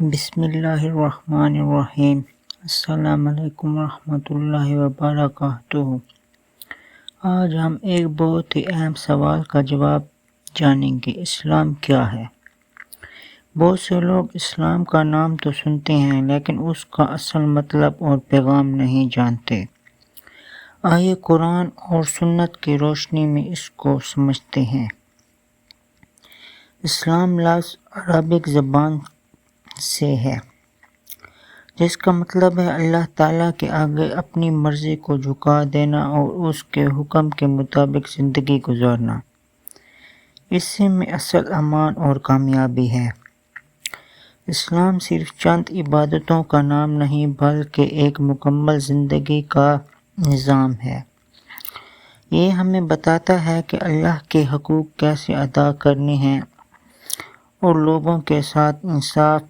بسم اللہ الرحمن الرحیم۔ السلام علیکم ورحمۃ اللہ وبرکاتہ۔ آج ہم ایک بہت ہی اہم سوال کا جواب جانیں گے، اسلام کیا ہے؟ بہت سے لوگ اسلام کا نام تو سنتے ہیں لیکن اس کا اصل مطلب اور پیغام نہیں جانتے۔ آئیے قرآن اور سنت کی روشنی میں اس کو سمجھتے ہیں۔ اسلام لفظ عربک زبان سے ہے جس کا مطلب ہے اللہ تعالیٰ کے آگے اپنی مرضی کو جھکا دینا اور اس کے حکم کے مطابق زندگی گزارنا۔ اس میں اصل امان اور کامیابی ہے۔ اسلام صرف چند عبادتوں کا نام نہیں بلکہ ایک مکمل زندگی کا نظام ہے۔ یہ ہمیں بتاتا ہے کہ اللہ کے حقوق کیسے ادا کرنے ہیں اور لوگوں کے ساتھ انصاف،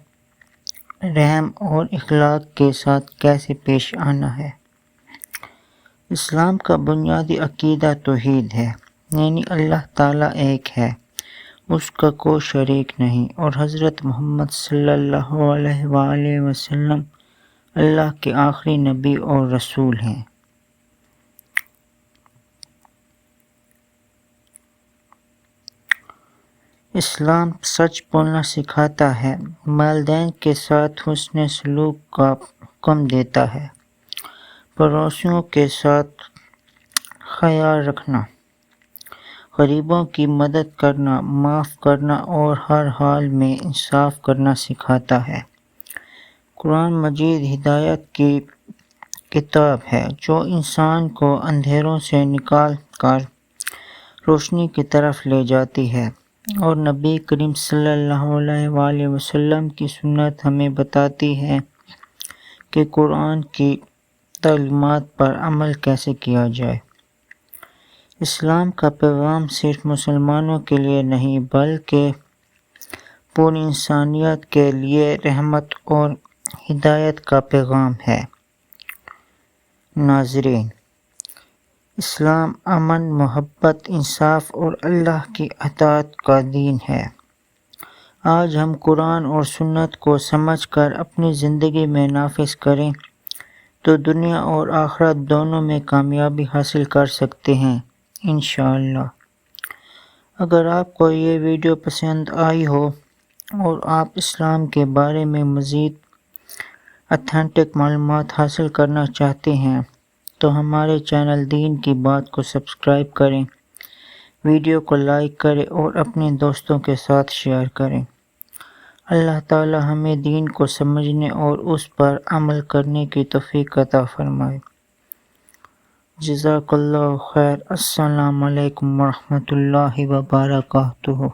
رحم اور اخلاق کے ساتھ کیسے پیش آنا ہے۔ اسلام کا بنیادی عقیدہ توحید ہے، یعنی اللہ تعالیٰ ایک ہے، اس کا کوئی شریک نہیں، اور حضرت محمد صلی اللہ علیہ وآلہ وسلم اللہ کے آخری نبی اور رسول ہیں۔ اسلام سچ بولنا سکھاتا ہے، والدین کے ساتھ حسن سلوک کا حکم دیتا ہے، پڑوسیوں کے ساتھ خیال رکھنا، غریبوں کی مدد کرنا، معاف کرنا اور ہر حال میں انصاف کرنا سکھاتا ہے۔ قرآن مجید ہدایت کی کتاب ہے جو انسان کو اندھیروں سے نکال کر روشنی کی طرف لے جاتی ہے، اور نبی کریم صلی اللہ علیہ وآلہ وسلم کی سنت ہمیں بتاتی ہے کہ قرآن کی تعلیمات پر عمل کیسے کیا جائے۔ اسلام کا پیغام صرف مسلمانوں کے لیے نہیں بلکہ پوری انسانیت کے لیے رحمت اور ہدایت کا پیغام ہے۔ ناظرین، اسلام امن، محبت، انصاف اور اللہ کی اطاعت کا دین ہے۔ آج ہم قرآن اور سنت کو سمجھ کر اپنی زندگی میں نافذ کریں تو دنیا اور آخرت دونوں میں کامیابی حاصل کر سکتے ہیں انشاءاللہ۔ اگر آپ کو یہ ویڈیو پسند آئی ہو اور آپ اسلام کے بارے میں مزید اتھینٹک معلومات حاصل کرنا چاہتے ہیں تو ہمارے چینل دین کی بات کو سبسکرائب کریں، ویڈیو کو لائک کریں اور اپنے دوستوں کے ساتھ شیئر کریں۔ اللہ تعالی ہمیں دین کو سمجھنے اور اس پر عمل کرنے کی توفیق عطا فرمائے۔ جزاک اللہ خیر۔ السلام علیکم ورحمۃ اللہ وبرکاتہ۔